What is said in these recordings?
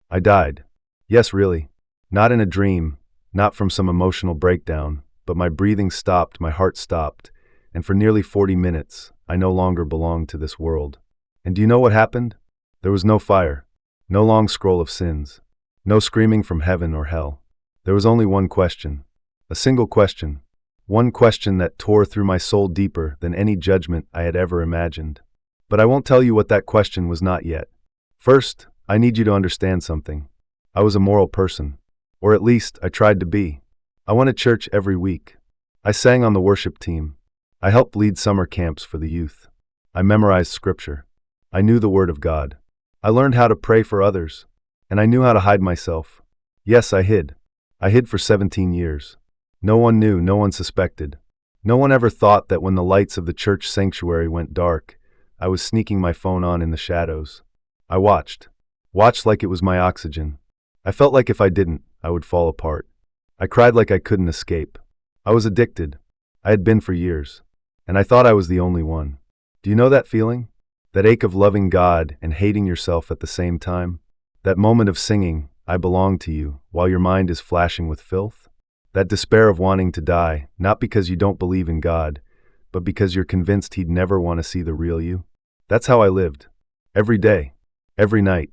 I died. Yes, really. Not in a dream, not from some emotional breakdown, but my breathing stopped, my heart stopped, and for nearly 40 minutes, I no longer belonged to this world. And do you know what happened? There was no fire, no long scroll of sins, no screaming from heaven or hell. There was only one question, a single question, one question that tore through my soul deeper than any judgment I had ever imagined. But I won't tell you what that question was not yet. First, I need you to understand something. I was a moral person, or at least I tried to be. I went to church every week. I sang on the worship team. I helped lead summer camps for the youth. I memorized scripture. I knew the Word of God. I learned how to pray for others, and I knew how to hide myself. Yes, I hid. I hid for 17 years. No one knew, no one suspected. No one ever thought that when the lights of the church sanctuary went dark, I was sneaking my phone on in the shadows. I watched like it was my oxygen. I felt like if I didn't, I would fall apart. I cried like I couldn't escape. I was addicted. I had been for years. And I thought I was the only one. Do you know that feeling? That ache of loving God and hating yourself at the same time? That moment of singing, I belong to you, while your mind is flashing with filth? That despair of wanting to die, not because you don't believe in God, but because you're convinced He'd never want to see the real you? That's how I lived. Every day. Every night.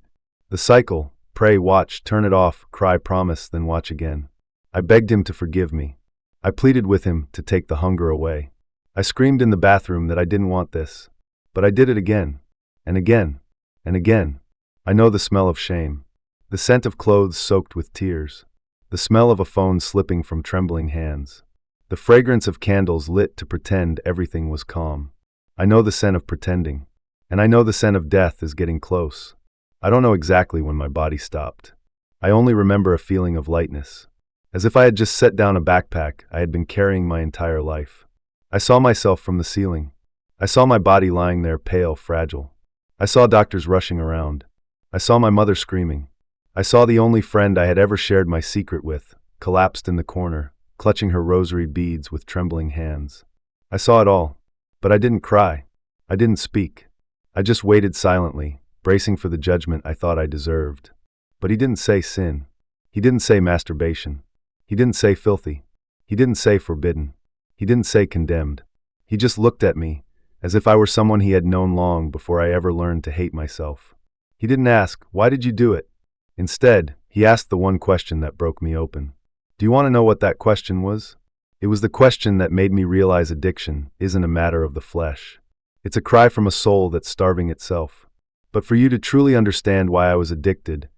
The cycle: pray, watch, turn it off, cry, promise, then watch again. I begged Him to forgive me. I pleaded with Him to take the hunger away. I screamed in the bathroom that I didn't want this. But I did it again, and again, and again. I know the smell of shame, the scent of clothes soaked with tears, the smell of a phone slipping from trembling hands, the fragrance of candles lit to pretend everything was calm. I know the scent of pretending, and I know the scent of death is getting close. I don't know exactly when my body stopped. I only remember a feeling of lightness, as if I had just set down a backpack I had been carrying my entire life. I saw myself from the ceiling. I saw my body lying there, pale, fragile. I saw doctors rushing around. I saw my mother screaming. I saw the only friend I had ever shared my secret with, collapsed in the corner, clutching her rosary beads with trembling hands. I saw it all, but I didn't cry. I didn't speak. I just waited silently, bracing for the judgment I thought I deserved. But He didn't say sin. He didn't say masturbation. He didn't say filthy. He didn't say forbidden. He didn't say condemned. He just looked at me, as if I were someone He had known long before I ever learned to hate myself. He didn't ask, "Why did you do it?" Instead, He asked the one question that broke me open. Do you want to know what that question was? It was the question that made me realize addiction isn't a matter of the flesh. It's a cry from a soul that's starving itself. But for you to truly understand why I was addicted,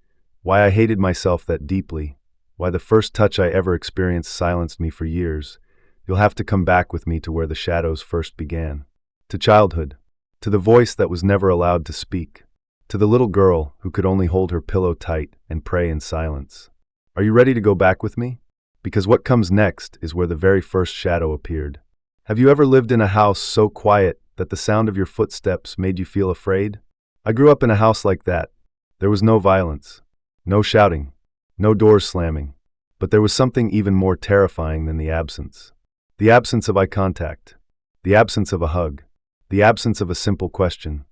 why I hated myself that deeply, why the first touch I ever experienced silenced me for years, you'll have to come back with me to where the shadows first began. To childhood. To the voice that was never allowed to speak. To the little girl who could only hold her pillow tight and pray in silence. Are you ready to go back with me? Because what comes next is where the very first shadow appeared. Have you ever lived in a house so quiet that the sound of your footsteps made you feel afraid? I grew up in a house like that. There was no violence, no shouting, no doors slamming, but there was something even more terrifying than the absence. The absence of eye contact, the absence of a hug, the absence of a simple question.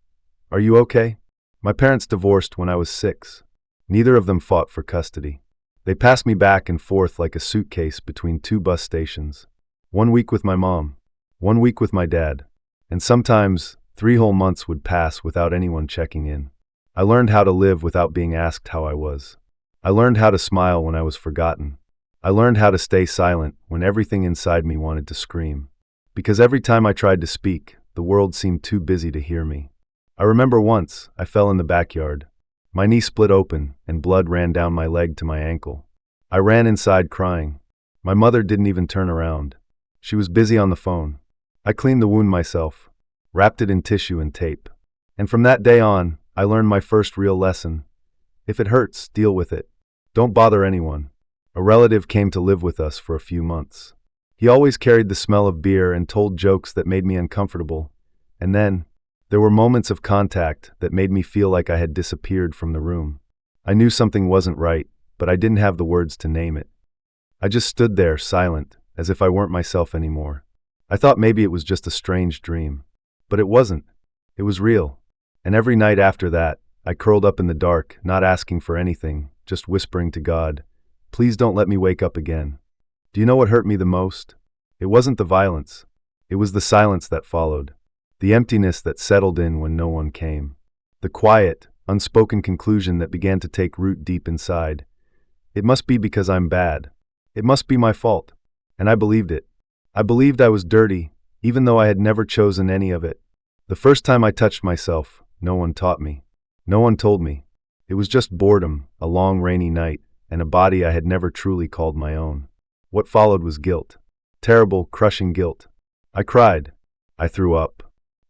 Are you okay? My parents divorced when I was 6. Neither of them fought for custody. They passed me back and forth like a suitcase between 2 bus stations. 1 week with my mom, 1 week with my dad, and sometimes 3 whole months would pass without anyone checking in. I learned how to live without being asked how I was. I learned how to smile when I was forgotten. I learned how to stay silent when everything inside me wanted to scream. Because every time I tried to speak, the world seemed too busy to hear me. I remember once, I fell in the backyard. My knee split open, and blood ran down my leg to my ankle. I ran inside crying. My mother didn't even turn around. She was busy on the phone. I cleaned the wound myself, wrapped it in tissue and tape. And from that day on, I learned my first real lesson. If it hurts, deal with it. Don't bother anyone. A relative came to live with us for a few months. He always carried the smell of beer and told jokes that made me uncomfortable. And then, there were moments of contact that made me feel like I had disappeared from the room. I knew something wasn't right, but I didn't have the words to name it. I just stood there, silent, as if I weren't myself anymore. I thought maybe it was just a strange dream. But it wasn't. It was real. And every night after that, I curled up in the dark, not asking for anything, just whispering to God, "Please don't let me wake up again." Do you know what hurt me the most? It wasn't the violence. It was the silence that followed. The emptiness that settled in when no one came. The quiet, unspoken conclusion that began to take root deep inside. It must be because I'm bad. It must be my fault. And I believed it. I believed I was dirty, even though I had never chosen any of it. The first time I touched myself, no one taught me. No one told me. It was just boredom, a long rainy night, and a body I had never truly called my own. What followed was guilt. Terrible, crushing guilt. I cried. I threw up.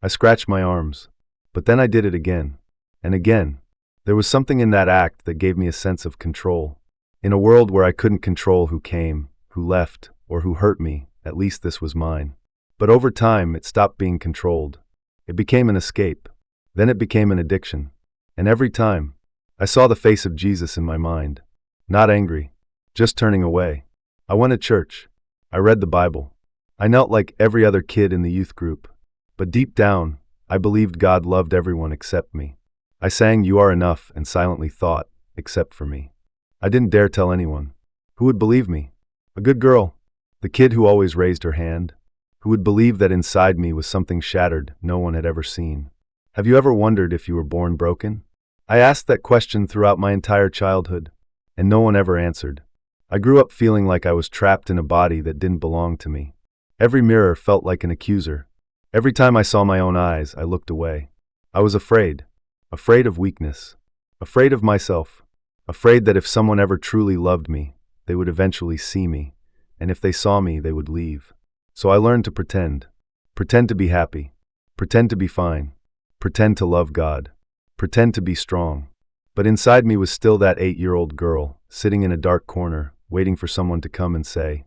I scratched my arms. But then I did it again. And again. There was something in that act that gave me a sense of control. In a world where I couldn't control who came, who left, or who hurt me, at least this was mine. But over time, it stopped being controlled. It became an escape. Then it became an addiction. And every time, I saw the face of Jesus in my mind. Not angry, just turning away. I went to church. I read the Bible. I knelt like every other kid in the youth group. But deep down, I believed God loved everyone except me. I sang "You Are Enough" and silently thought, except for me. I didn't dare tell anyone. Who would believe me? A good girl. The kid who always raised her hand. Who would believe that inside me was something shattered no one had ever seen. Have you ever wondered if you were born broken? I asked that question throughout my entire childhood, and no one ever answered. I grew up feeling like I was trapped in a body that didn't belong to me. Every mirror felt like an accuser. Every time I saw my own eyes, I looked away. I was afraid. Afraid of weakness. Afraid of myself. Afraid that if someone ever truly loved me, they would eventually see me, and if they saw me, they would leave. So I learned to pretend. Pretend to be happy. Pretend to be fine. Pretend to love God. Pretend to be strong. But inside me was still that 8-year-old girl, sitting in a dark corner, waiting for someone to come and say,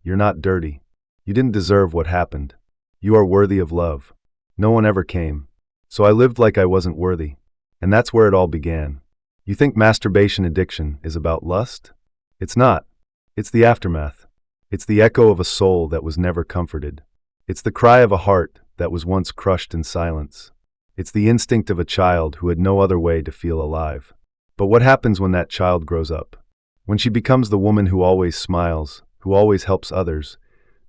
"You're not dirty. You didn't deserve what happened. You are worthy of love." No one ever came. So I lived like I wasn't worthy. And that's where it all began. You think masturbation addiction is about lust? It's not. It's the aftermath. It's the echo of a soul that was never comforted. It's the cry of a heart that was once crushed in silence. It's the instinct of a child who had no other way to feel alive. But what happens when that child grows up? When she becomes the woman who always smiles, who always helps others,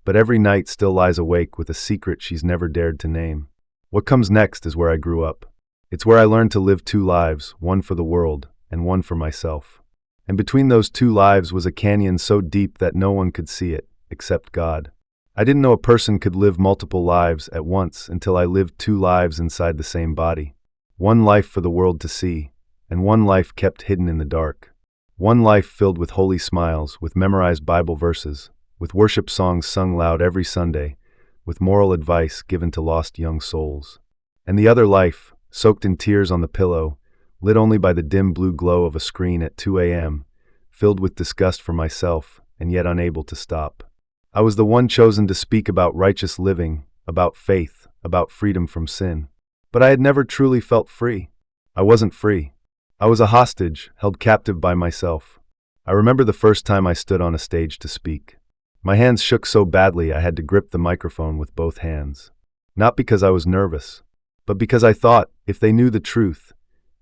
but every night still lies awake with a secret she's never dared to name? What comes next is where I grew up. It's where I learned to live 2 lives, one for the world and one for myself. And between those 2 lives was a canyon so deep that no one could see it, except God. I didn't know a person could live multiple lives at once until I lived 2 lives inside the same body. One life for the world to see, and one life kept hidden in the dark. One life filled with holy smiles, with memorized Bible verses, with worship songs sung loud every Sunday, with moral advice given to lost young souls. And the other life, soaked in tears on the pillow, lit only by the dim blue glow of a screen at 2 a.m., filled with disgust for myself, and yet unable to stop. I was the one chosen to speak about righteous living, about faith, about freedom from sin. But I had never truly felt free. I wasn't free. I was a hostage, held captive by myself. I remember the first time I stood on a stage to speak. My hands shook so badly I had to grip the microphone with both hands. Not because I was nervous, but because I thought, if they knew the truth,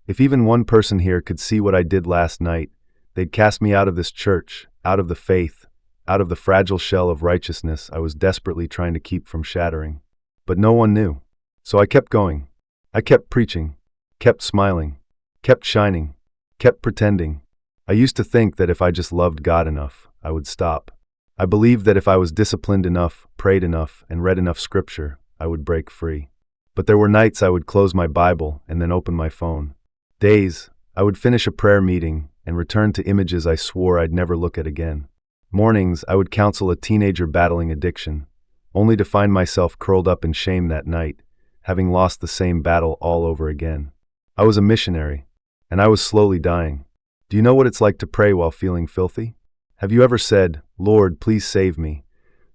if even one person here could see what I did last night, they'd cast me out of this church, out of the faith, out of the fragile shell of righteousness I was desperately trying to keep from shattering. But no one knew. So I kept going. I kept preaching, kept smiling, kept shining, kept pretending. I used to think that if I just loved God enough, I would stop. I believed that if I was disciplined enough, prayed enough, and read enough scripture, I would break free. But there were nights I would close my Bible and then open my phone. Days, I would finish a prayer meeting and return to images I swore I'd never look at again. Mornings, I would counsel a teenager battling addiction, only to find myself curled up in shame that night, having lost the same battle all over again. I was a missionary, and I was slowly dying. Do you know what it's like to pray while feeling filthy? Have you ever said, "Lord, please save me,"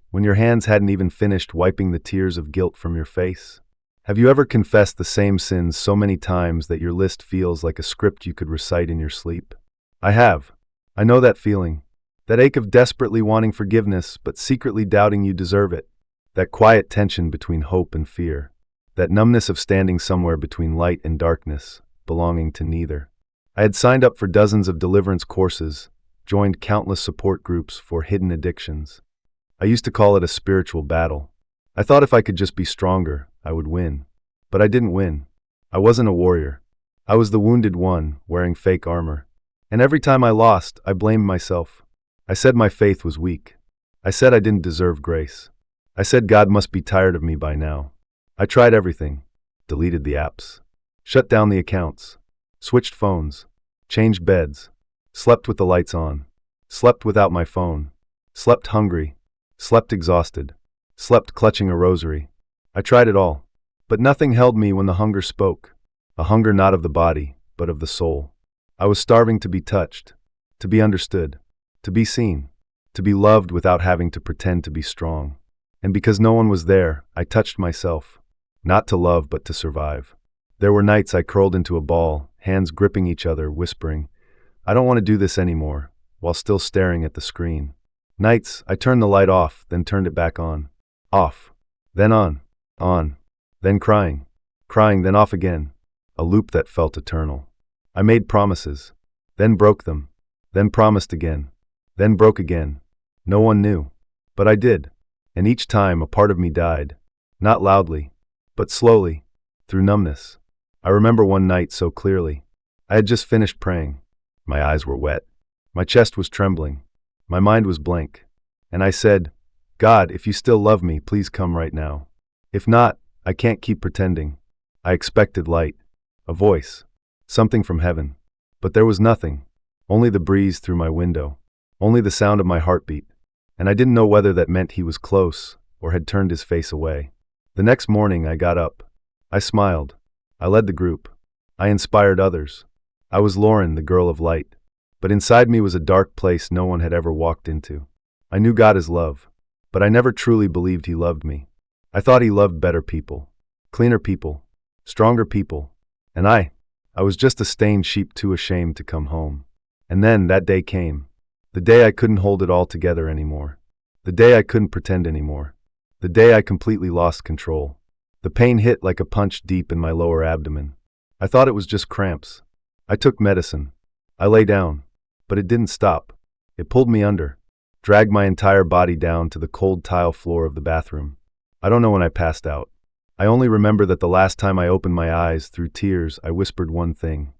when your hands hadn't even finished wiping the tears of guilt from your face? Have you ever confessed the same sins so many times that your list feels like a script you could recite in your sleep? I have. I know that feeling. That ache of desperately wanting forgiveness but secretly doubting you deserve it. That quiet tension between hope and fear. That numbness of standing somewhere between light and darkness, belonging to neither. I had signed up for dozens of deliverance courses, joined countless support groups for hidden addictions. I used to call it a spiritual battle. I thought if I could just be stronger, I would win. But I didn't win. I wasn't a warrior. I was the wounded one, wearing fake armor. And every time I lost, I blamed myself. I said my faith was weak. I said I didn't deserve grace. I said God must be tired of me by now. I tried everything. Deleted the apps. Shut down the accounts. Switched phones. Changed beds. Slept with the lights on. Slept without my phone. Slept hungry. Slept exhausted. Slept clutching a rosary. I tried it all. But nothing held me when the hunger spoke. A hunger not of the body, but of the soul. I was starving to be touched, to be understood, to be seen, to be loved without having to pretend to be strong. And because no one was there, I touched myself. Not to love, but to survive. There were nights I curled into a ball, hands gripping each other, whispering, "I don't want to do this anymore," while still staring at the screen. Nights, I turned the light off, then turned it back on. Off. Then on. Then crying, then off again. A loop that felt eternal. I made promises, then broke them, then promised again, then broke again. No one knew. But I did. And each time a part of me died. Not loudly, but slowly, through numbness. I remember one night so clearly. I had just finished praying. My eyes were wet. My chest was trembling. My mind was blank. And I said, "God, if you still love me, please come right now. If not, I can't keep pretending." I expected light, a voice, something from heaven. But there was nothing, only the breeze through my window, only the sound of my heartbeat. And I didn't know whether that meant he was close or had turned his face away. The next morning I got up. I smiled. I led the group. I inspired others. I was Lauren, the girl of light. But inside me was a dark place no one had ever walked into. I knew God is love, but I never truly believed he loved me. I thought he loved better people, cleaner people, stronger people. And I was just a stained sheep too ashamed to come home. And then that day came. The day I couldn't hold it all together anymore. The day I couldn't pretend anymore. The day I completely lost control. The pain hit like a punch deep in my lower abdomen. I thought it was just cramps. I took medicine. I lay down. But it didn't stop. It pulled me under, dragged my entire body down to the cold tile floor of the bathroom. I don't know when I passed out. I only remember that the last time I opened my eyes through tears, I whispered one thing.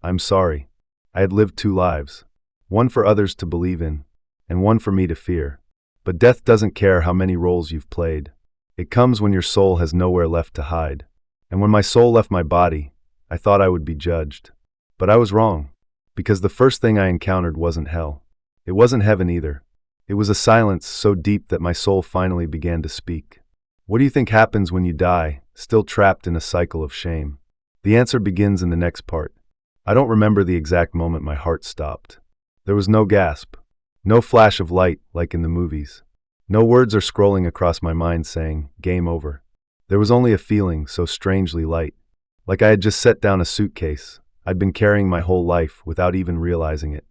I'm sorry. I had lived two lives. One for others to believe in, and one for me to fear. But death doesn't care how many roles you've played. It comes when your soul has nowhere left to hide. And when my soul left my body, I thought I would be judged. But I was wrong, because the first thing I encountered wasn't hell. It wasn't heaven either. It was a silence so deep that my soul finally began to speak. What do you think happens when you die, still trapped in a cycle of shame? The answer begins in the next part. I don't remember the exact moment my heart stopped. There was no gasp, no flash of light like in the movies. No words are scrolling across my mind saying, "Game over." There was only a feeling so strangely light, like I had just set down a suitcase I'd been carrying my whole life without even realizing it.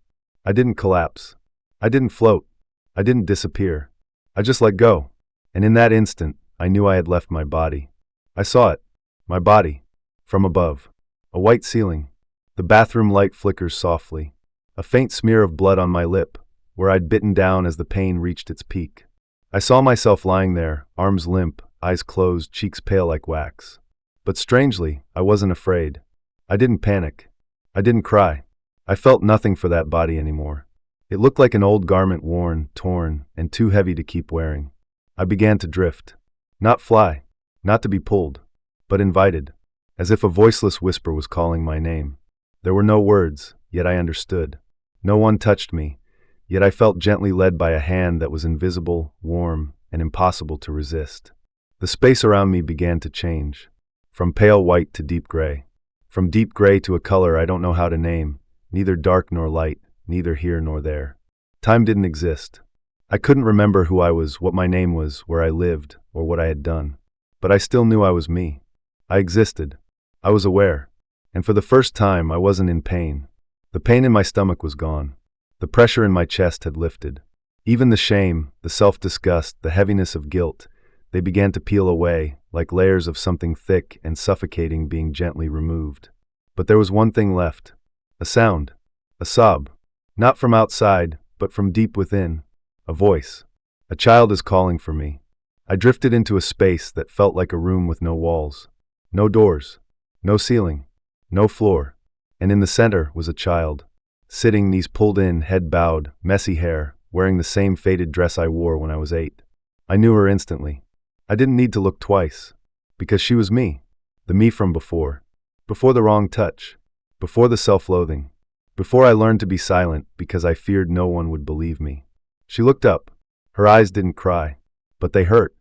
I didn't collapse. I didn't float. I didn't disappear. I just let go. And in that instant, I knew I had left my body. I saw it. My body. From above. A white ceiling. The bathroom light flickers softly. A faint smear of blood on my lip, where I'd bitten down as the pain reached its peak. I saw myself lying there, arms limp, eyes closed, cheeks pale like wax. But strangely, I wasn't afraid. I didn't panic. I didn't cry. I felt nothing for that body anymore. It looked like an old garment worn, torn, and too heavy to keep wearing. I began to drift. Not fly, not to be pulled, but invited, as if a voiceless whisper was calling my name. There were no words, yet I understood. No one touched me, yet I felt gently led by a hand that was invisible, warm, and impossible to resist. The space around me began to change, from pale white to deep gray. From deep gray to a color I don't know how to name, neither dark nor light, neither here nor there. Time didn't exist. I couldn't remember who I was, what my name was, where I lived, or what I had done. But I still knew I was me. I existed. I was aware. And for the first time, I wasn't in pain. The pain in my stomach was gone. The pressure in my chest had lifted. Even the shame, the self-disgust, the heaviness of guilt, they began to peel away, like layers of something thick and suffocating being gently removed. But there was one thing left. A sound. A sob. Not from outside, but from deep within. A voice. A child is calling for me. I drifted into a space that felt like a room with no walls. No doors. No ceiling. No floor. And in the center was a child. Sitting, knees pulled in, head bowed, messy hair, wearing the same faded dress I wore when I was 8. I knew her instantly. I didn't need to look twice. Because she was me. The me from before. Before the wrong touch. Before the self-loathing. Before I learned to be silent because I feared no one would believe me. She looked up. Her eyes didn't cry. But they hurt.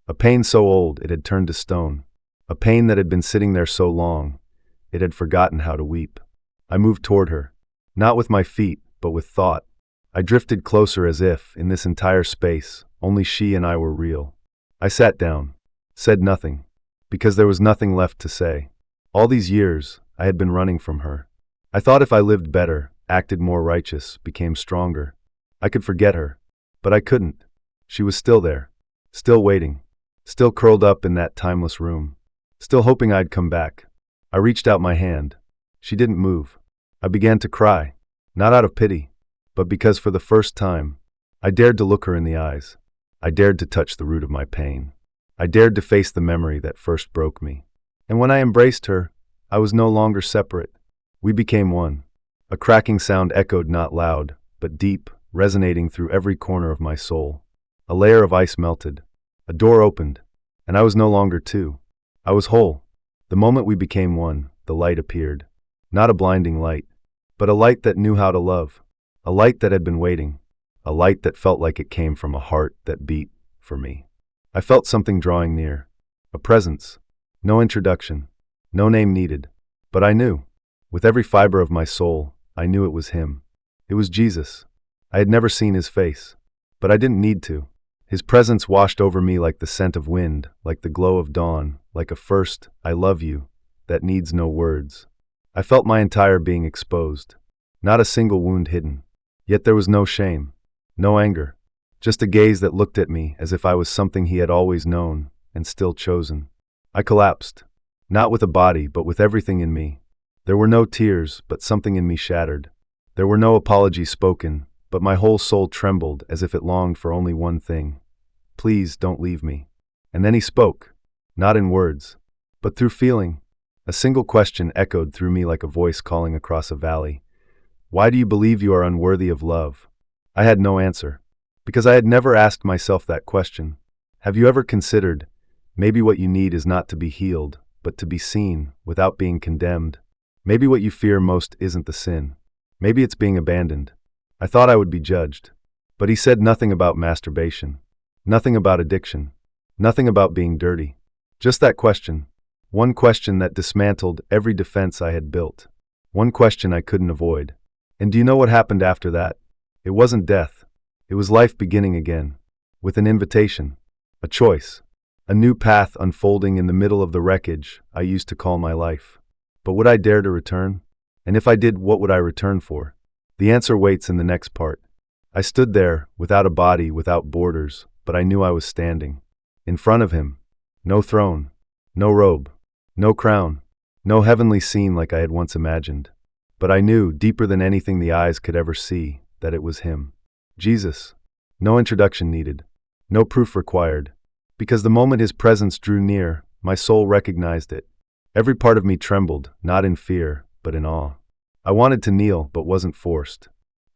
A pain so old it had turned to stone. A pain that had been sitting there so long, it had forgotten how to weep. I moved toward her. Not with my feet, but with thought. I drifted closer as if, in this entire space, only she and I were real. I sat down. Said nothing. Because there was nothing left to say. All these years, I had been running from her. I thought if I lived better, acted more righteous, became stronger, I could forget her. But I couldn't. She was still there. Still waiting. Still curled up in that timeless room. Still hoping I'd come back. I reached out my hand. She didn't move. I began to cry. Not out of pity, but because for the first time, I dared to look her in the eyes. I dared to touch the root of my pain. I dared to face the memory that first broke me. And when I embraced her, I was no longer separate. We became one. A cracking sound echoed not loud, but deep, resonating through every corner of my soul. A layer of ice melted. A door opened. And I was no longer two. I was whole. The moment we became one, the light appeared. Not a blinding light, but a light that knew how to love. A light that had been waiting. A light that felt like it came from a heart that beat for me. I felt something drawing near. A presence. No introduction. No name needed. But I knew. With every fiber of my soul, I knew it was him. It was Jesus. I had never seen his face. But I didn't need to. His presence washed over me like the scent of wind, like the glow of dawn, like a first, I love you, that needs no words. I felt my entire being exposed. Not a single wound hidden. Yet there was no shame. No anger. Just a gaze that looked at me as if I was something he had always known and still chosen. I collapsed. Not with a body, but with everything in me. There were no tears, but something in me shattered. There were no apologies spoken, but my whole soul trembled as if it longed for only one thing. Please don't leave me. And then he spoke. Not in words, but through feeling. A single question echoed through me like a voice calling across a valley. Why do you believe you are unworthy of love? I had no answer. Because I had never asked myself that question. Have you ever considered, maybe what you need is not to be healed, but to be seen, without being condemned? Maybe what you fear most isn't the sin. Maybe it's being abandoned. I thought I would be judged. But he said nothing about masturbation. Nothing about addiction. Nothing about being dirty. Just that question. One question that dismantled every defense I had built. One question I couldn't avoid. And do you know what happened after that? It wasn't death. It was life beginning again. With an invitation. A choice. A new path unfolding in the middle of the wreckage I used to call my life. But would I dare to return? And if I did, what would I return for? The answer waits in the next part. I stood there, without a body, without borders, but I knew I was standing. In front of him. No throne. No robe. No crown. No heavenly scene like I had once imagined. But I knew, deeper than anything the eyes could ever see, that it was him. Jesus. No introduction needed. No proof required. Because the moment his presence drew near, my soul recognized it. Every part of me trembled, not in fear, but in awe. I wanted to kneel, but wasn't forced.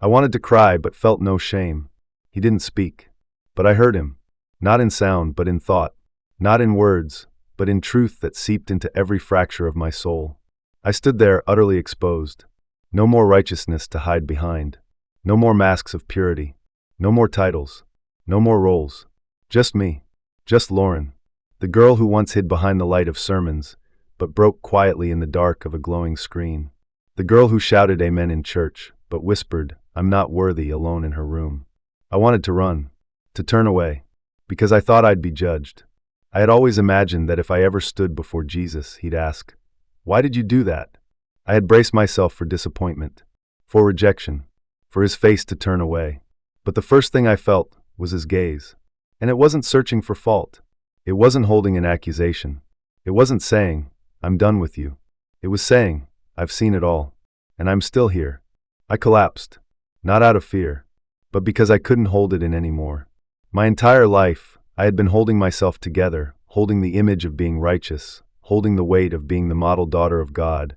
I wanted to cry, but felt no shame. He didn't speak. But I heard him. Not in sound, but in thought. Not in words, but in truth that seeped into every fracture of my soul. I stood there, utterly exposed. No more righteousness to hide behind. No more masks of purity. No more titles. No more roles. Just me. Just Lauren. The girl who once hid behind the light of sermons, but broke quietly in the dark of a glowing screen. The girl who shouted amen in church, but whispered, I'm not worthy, alone in her room. I wanted to run. To turn away. Because I thought I'd be judged. I had always imagined that if I ever stood before Jesus, he'd ask, why did you do that? I had braced myself for disappointment, for rejection, for his face to turn away. But the first thing I felt was his gaze. And it wasn't searching for fault. It wasn't holding an accusation. It wasn't saying, I'm done with you. It was saying, I've seen it all. And I'm still here. I collapsed. Not out of fear, but because I couldn't hold it in anymore. My entire life, I had been holding myself together, holding the image of being righteous, holding the weight of being the model daughter of God,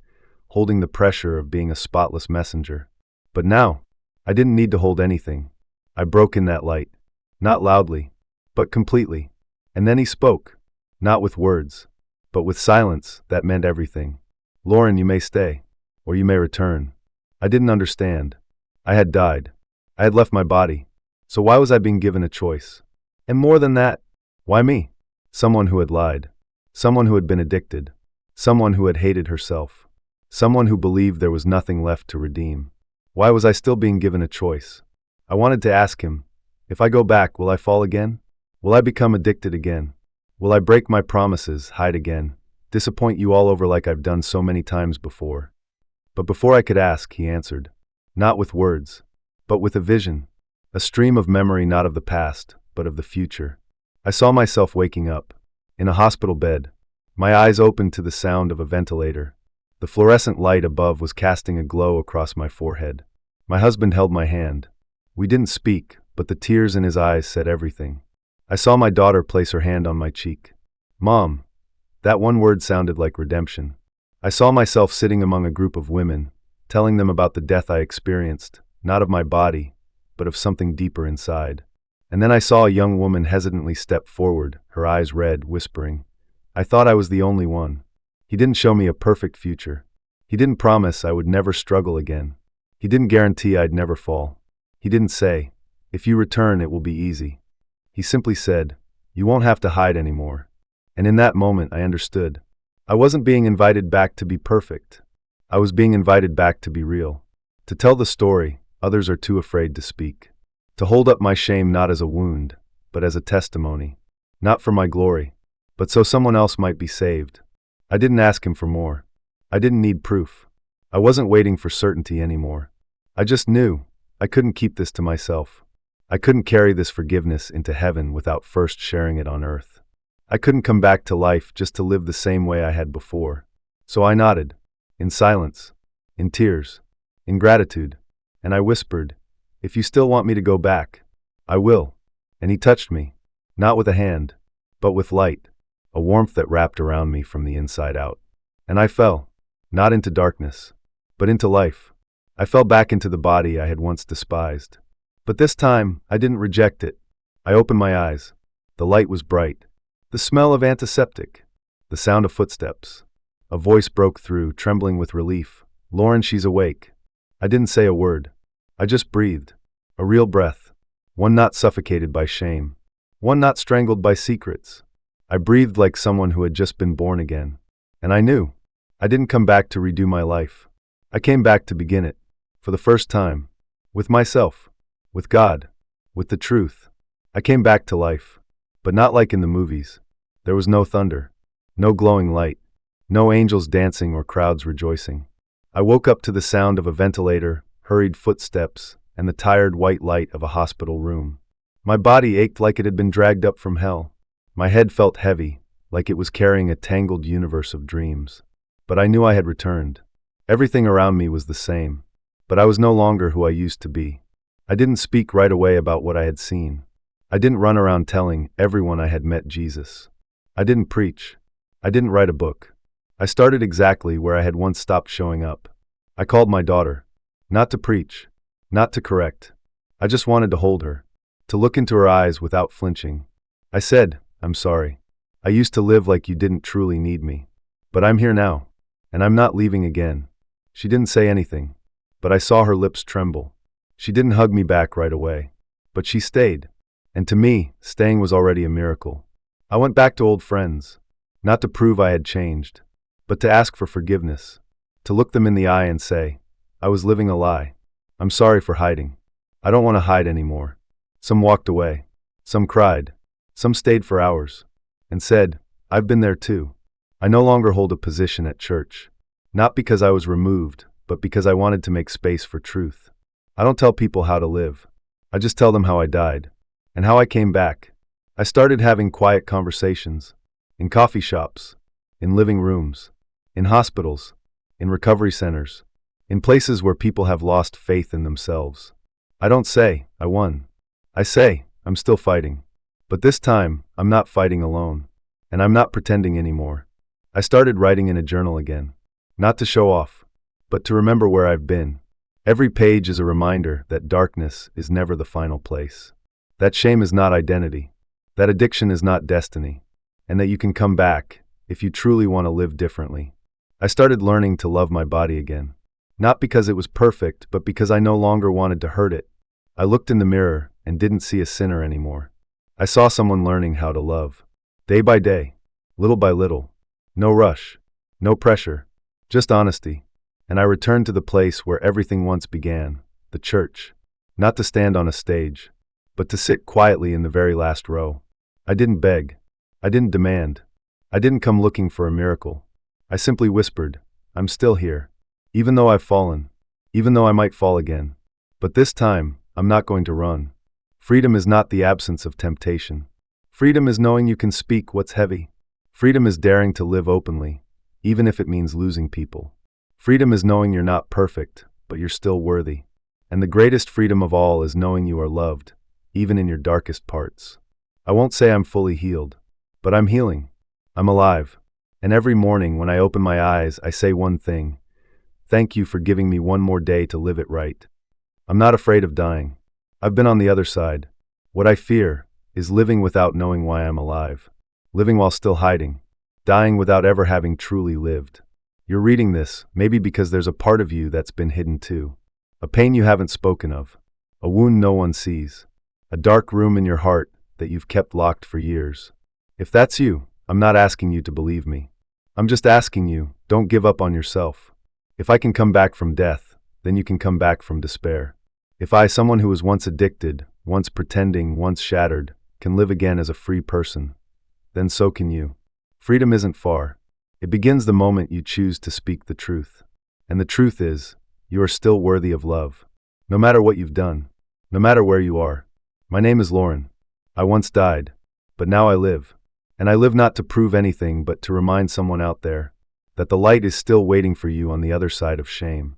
holding the pressure of being a spotless messenger. But now, I didn't need to hold anything. I broke in that light. Not loudly, but completely. And then he spoke. Not with words, but with silence that meant everything. Lauren, you may stay, or you may return. I didn't understand. I had died. I had left my body. So why was I being given a choice? And more than that, why me? Someone who had lied. Someone who had been addicted. Someone who had hated herself. Someone who believed there was nothing left to redeem. Why was I still being given a choice? I wanted to ask him, if I go back, will I fall again? Will I become addicted again? Will I break my promises, hide again, disappoint you all over like I've done so many times before? But before I could ask, he answered. Not with words, but with a vision. A stream of memory not of the past, but of the future. I saw myself waking up, in a hospital bed, my eyes open to the sound of a ventilator. The fluorescent light above was casting a glow across my forehead. My husband held my hand. We didn't speak, but the tears in his eyes said everything. I saw my daughter place her hand on my cheek. Mom. That one word sounded like redemption. I saw myself sitting among a group of women, telling them about the death I experienced, not of my body, but of something deeper inside. And then I saw a young woman hesitantly step forward, her eyes red, whispering. I thought I was the only one. He didn't show me a perfect future. He didn't promise I would never struggle again. He didn't guarantee I'd never fall. He didn't say, if you return, it will be easy. He simply said, you won't have to hide anymore. And in that moment, I understood. I wasn't being invited back to be perfect. I was being invited back to be real. To tell the story, others are too afraid to speak. To hold up my shame not as a wound, but as a testimony. Not for my glory, but so someone else might be saved. I didn't ask him for more. I didn't need proof. I wasn't waiting for certainty anymore. I just knew I couldn't keep this to myself. I couldn't carry this forgiveness into heaven without first sharing it on earth. I couldn't come back to life just to live the same way I had before. So I nodded, in silence, in tears, in gratitude, and I whispered, if you still want me to go back, I will. And he touched me, not with a hand, but with light, a warmth that wrapped around me from the inside out. And I fell, not into darkness, but into life. I fell back into the body I had once despised. But this time, I didn't reject it. I opened my eyes. The light was bright. The smell of antiseptic. The sound of footsteps. A voice broke through, trembling with relief. Lauren, she's awake. I didn't say a word. I just breathed. A real breath. One not suffocated by shame. One not strangled by secrets. I breathed like someone who had just been born again. And I knew. I didn't come back to redo my life. I came back to begin it. For the first time. With myself. With God. With the truth. I came back to life. But not like in the movies. There was no thunder. No glowing light. No angels dancing or crowds rejoicing. I woke up to the sound of a ventilator, hurried footsteps, and the tired white light of a hospital room. My body ached like it had been dragged up from hell. My head felt heavy, like it was carrying a tangled universe of dreams. But I knew I had returned. Everything around me was the same. But I was no longer who I used to be. I didn't speak right away about what I had seen. I didn't run around telling everyone I had met Jesus. I didn't preach. I didn't write a book. I started exactly where I had once stopped showing up. I called my daughter. Not to preach. Not to correct. I just wanted to hold her. To look into her eyes without flinching. I said, I'm sorry. I used to live like you didn't truly need me. But I'm here now. And I'm not leaving again. She didn't say anything. But I saw her lips tremble. She didn't hug me back right away. But she stayed. And to me, staying was already a miracle. I went back to old friends. Not to prove I had changed. But to ask for forgiveness. To look them in the eye and say, I was living a lie. I'm sorry for hiding. I don't want to hide anymore. Some walked away. Some cried. Some stayed for hours. And said, I've been there too. I no longer hold a position at church. Not because I was removed, but because I wanted to make space for truth. I don't tell people how to live. I just tell them how I died. And how I came back. I started having quiet conversations. In coffee shops. In living rooms. In hospitals. In recovery centers. in places where people have lost faith in themselves. I don't say, I won. I say, I'm still fighting. But this time, I'm not fighting alone. And I'm not pretending anymore. I started writing in a journal again. Not to show off, but to remember where I've been. Every page is a reminder that darkness is never the final place. That shame is not identity. That addiction is not destiny. And that you can come back if you truly want to live differently. I started learning to love my body again. Not because it was perfect, but because I no longer wanted to hurt it. I looked in the mirror and didn't see a sinner anymore. I saw someone learning how to love. Day by day, little by little. No rush, no pressure, just honesty. And I returned to the place where everything once began, the church. Not to stand on a stage, but to sit quietly in the very last row. I didn't beg. I didn't demand. I didn't come looking for a miracle. I simply whispered, I'm still here. Even though I've fallen. Even though I might fall again. But this time, I'm not going to run. Freedom is not the absence of temptation. Freedom is knowing you can speak what's heavy. Freedom is daring to live openly, even if it means losing people. Freedom is knowing you're not perfect, but you're still worthy. And the greatest freedom of all is knowing you are loved, even in your darkest parts. I won't say I'm fully healed, but I'm healing. I'm alive. And every morning when I open my eyes, I say one thing. Thank you for giving me one more day to live it right. I'm not afraid of dying. I've been on the other side. What I fear is living without knowing why I'm alive. Living while still hiding. Dying without ever having truly lived. You're reading this, maybe because there's a part of you that's been hidden too. A pain you haven't spoken of. A wound no one sees. A dark room in your heart that you've kept locked for years. If that's you, I'm not asking you to believe me. I'm just asking you, don't give up on yourself. If I can come back from death, then you can come back from despair. If I, someone who was once addicted, once pretending, once shattered, can live again as a free person, then so can you. Freedom isn't far. It begins the moment you choose to speak the truth. And the truth is, you are still worthy of love. No matter what you've done. No matter where you are. My name is Lauren. I once died, but now I live. And I live not to prove anything but to remind someone out there that the light is still waiting for you on the other side of shame.